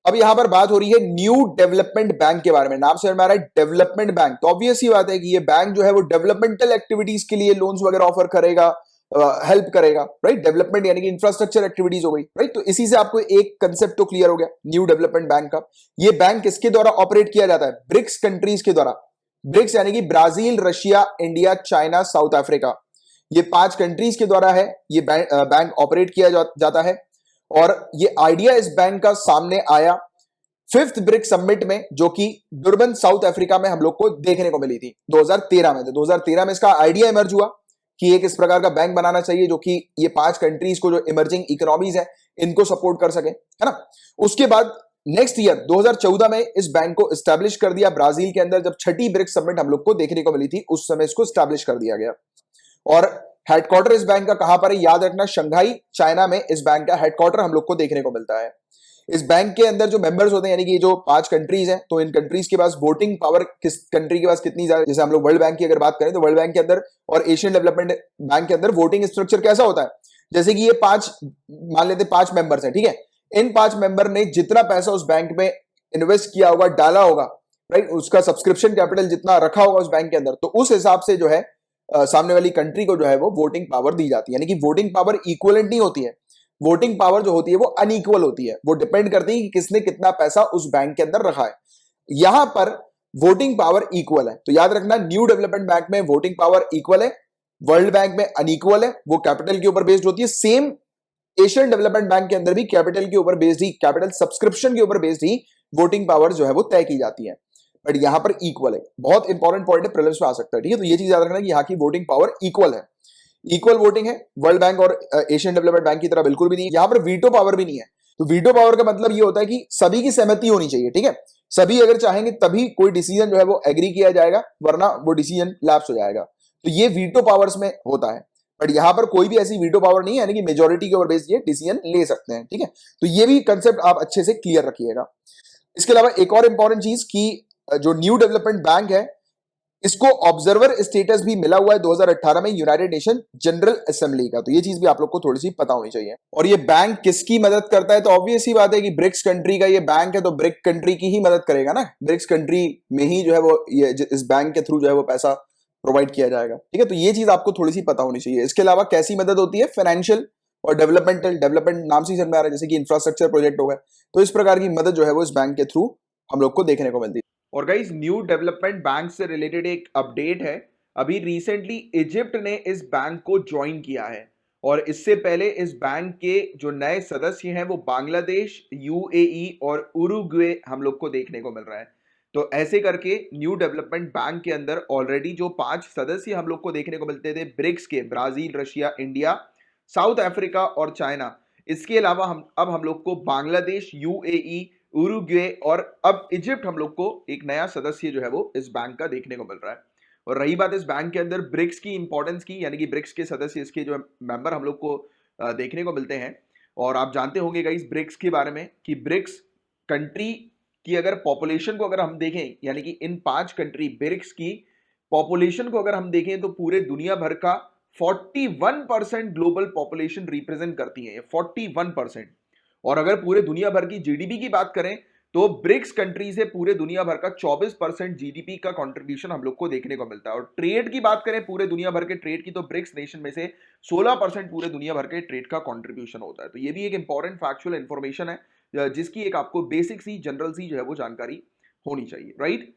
अब यहां पर बात हो रही है न्यू डेवलपमेंट बैंक के बारे में। नाम से हमारा डेवलपमेंट बैंक, तो ऑब्वियस ही बात है कि ये बैंक जो है वो डेवलपमेंटल एक्टिविटीज के लिए लोन्स वगैरह ऑफर करेगा, हेल्प करेगा, राइट। डेवलपमेंट यानी कि इंफ्रास्ट्रक्चर एक्टिविटीज हो गई, राइट। तो इसी से आपको एक कंसेप्ट तो क्लियर हो गया न्यू डेवलपमेंट बैंक का। ये बैंक किसके द्वारा ऑपरेट किया जाता है? ब्रिक्स कंट्रीज के द्वारा। ब्रिक्स यानी कि Brazil, Russia, India, China, south Africa, ये 5 कंट्रीज के द्वारा है ये बैंक ऑपरेट किया जाता है। और ये आइडिया इस बैंक का सामने आया 5th ब्रिक समिट में, जो कि डुरबन साउथ अफ्रीका में हम लोग को देखने को मिली थी 2013 में। तो 2013 में इसका आइडिया इमर्ज हुआ कि एक इस प्रकार का बैंक बनाना चाहिए जो कि ये 5 कंट्रीज को, जो इमर्जिंग इकोनॉमीज है, इनको सपोर्ट कर सके, है ना। उसके बाद नेक्स्ट ईयर 2014 में इस बैंक को एस्टैब्लिश कर दिया ब्राजील के अंदर। जब 6ठी ब्रिक्स समिट हम लोग को देखने को मिली थी, उस समय इसको एस्टैब्लिश कर दिया गया। और हेडक्वार्टर इस बैंक का कहां पर है? याद रखना, शंघाई, चाइना में इस बैंक का हेडक्वार्टर हम लोग को देखने को मिलता है। इस बैंक के अंदर जो मेंबर्स होते हैं, यानी कि जो 5 कंट्रीज हैं, तो इन कंट्रीज के पास वोटिंग पावर किस कंट्री के पास कितनी ज्यादा, जैसे हम लोग वर्ल्ड बैंक की अगर बात करें तो वर्ल्ड बैंक के अंदर और एशियन डेवलपमेंट बैंक के अंदर वोटिंग स्ट्रक्चर कैसा होता है? जैसे कि ये 5, मान लेते 5 मेंबर्स हैं, ठीक है। इन 5 मेंबर ने जितना पैसा उस बैंक में इन्वेस्ट किया होगा, डाला होगा, राइट, उसका सब्सक्रिप्शन कैपिटल जितना रखा होगा उस बैंक के अंदर, तो उस हिसाब से जो है सामने वाली कंट्री को जो है वो वोटिंग पावर दी जाती है। यानी कि वोटिंग पावर इक्वलेंट नहीं होती है, वोटिंग पावर जो होती है वो अनइक्वल होती है। वो डिपेंड करती है कि किसने कितना पैसा उस बैंक के अंदर रखा है। यहां पर वोटिंग पावर इक्वल है। तो याद रखना, न्यू डेवलपमेंट बैंक में वोटिंग पावर इक्वल है, वर्ल्ड बैंक में अनइक्वल है, वो कैपिटल के ऊपर बेस्ड होती है। सेम एशियन डेवलपमेंट बैंक के अंदर भी कैपिटल के ऊपर बेस्ड ही, कैपिटल सब्सक्रिप्शन के ऊपर बेस्ड ही वोटिंग पावर जो है वो तय की जाती है। बट यहां पर इक्वल है, बहुत इंपॉर्टेंट पॉइंट है, प्रीलिम्स में आ सकता है, ठीक है। तो ये चीज याद रखना कि यहाँ की वोटिंग पावर इक्वल है, इक्वल वोटिंग है। वर्ल्ड बैंक और एशियन डेवलपमेंट बैंक की तरह बिल्कुल भी नहीं है। यहां पर वीटो पावर भी नहीं है। तो वीटो पावर का मतलब ये होता है कि सभी की सहमति होनी चाहिए, ठीक है। सभी अगर चाहेंगे तभी कोई डिसीजन जो है वो एग्री किया जाएगा, वरना वो डिसीजन लैप्स हो जाएगा। तो ये वीटो पावर्स में होता है। बट यहां पर कोई भी ऐसी वीटो पावर नहीं है, यानी कि मेजोरिटी के ऊपर बेस्ड ये डिसीजन ले सकते हैं, ठीक है। तो ये भी कंसेप्ट आप अच्छे से क्लियर रखिएगा। इसके अलावा एक और इंपॉर्टेंट चीज की जो न्यू डेवलपमेंट बैंक है, इसको ऑब्जर्वर स्टेटस भी मिला हुआ है 2018 में यूनाइटेड नेशन जनरल असेंबली का। तो ये चीज भी आप लोग को थोड़ी सी पता होनी चाहिए। और ये बैंक किसकी मदद करता है? तो ऑब्वियस ही बात है कि ब्रिक्स कंट्री का ये बैंक है, तो ब्रिक कंट्री की ही मदद करेगा ना। ब्रिक्स कंट्री में ही जो है वो ये इस बैंक के थ्रू जो है वो पैसा प्रोवाइड किया जाएगा, ठीक है। तो ये चीज आपको थोड़ी सी पता होनी चाहिए। इसके अलावा कैसी मदद होती है? फाइनेंशियल और डेवलपमेंटल। डेवलपमेंट नाम से ही समझ में आ रहा है, जैसे कि इंफ्रास्ट्रक्चर प्रोजेक्ट हो गए, तो इस प्रकार की मदद जो है वो इस बैंक के थ्रू हम लोग को देखने को मिलती है। और गाइस, न्यू डेवलपमेंट बैंक से रिलेटेड एक अपडेट है। अभी रिसेंटली इजिप्ट ने इस बैंक को ज्वाइन किया है, और इससे पहले इस बैंक के जो नए सदस्य हैं वो बांग्लादेश, यूएई और उरुग्वे हम लोग को देखने को मिल रहा है। तो ऐसे करके न्यू डेवलपमेंट बैंक के अंदर ऑलरेडी जो 5 सदस्य हम लोग को देखने को मिलते थे ब्रिक्स के, Brazil, Russia, India, south Africa और चाइना, इसके अलावा अब हम लोग को बांग्लादेश, यूएई, उरुग्वे और अब इजिप्ट हम लोग को एक नया सदस्य जो है वो इस बैंक का देखने को मिल रहा है। और रही बात इस बैंक के अंदर ब्रिक्स की इंपॉर्टेंस की, यानी कि ब्रिक्स के सदस्य, इसके जो मेंबर हम लोग को देखने को मिलते हैं। और आप जानते होंगे गाइस ब्रिक्स के बारे में कि ब्रिक्स कंट्री की अगर पॉपुलेशन को अगर हम देखें, यानी कि इन 5 कंट्री ब्रिक्स की पॉपुलेशन को अगर हम देखें, तो पूरे दुनिया भर का 41% ग्लोबल पॉपुलेशन रिप्रेजेंट करती है, 41%। और अगर पूरे दुनिया भर की जीडीपी की बात करें, तो ब्रिक्स कंट्री से पूरे दुनिया भर का 24% जीडीपी का कंट्रीब्यूशन हम लोग को देखने को मिलता है। और ट्रेड की बात करें, पूरे दुनिया भर के ट्रेड की, तो ब्रिक्स नेशन में से 16% पूरे दुनिया भर के ट्रेड का कंट्रीब्यूशन होता है। तो ये भी एक इंपॉर्टेंट फैक्चुअल इंफॉर्मेशन है, जिसकी एक आपको बेसिक सी, जनरल सी जो है वो जानकारी होनी चाहिए, राइट।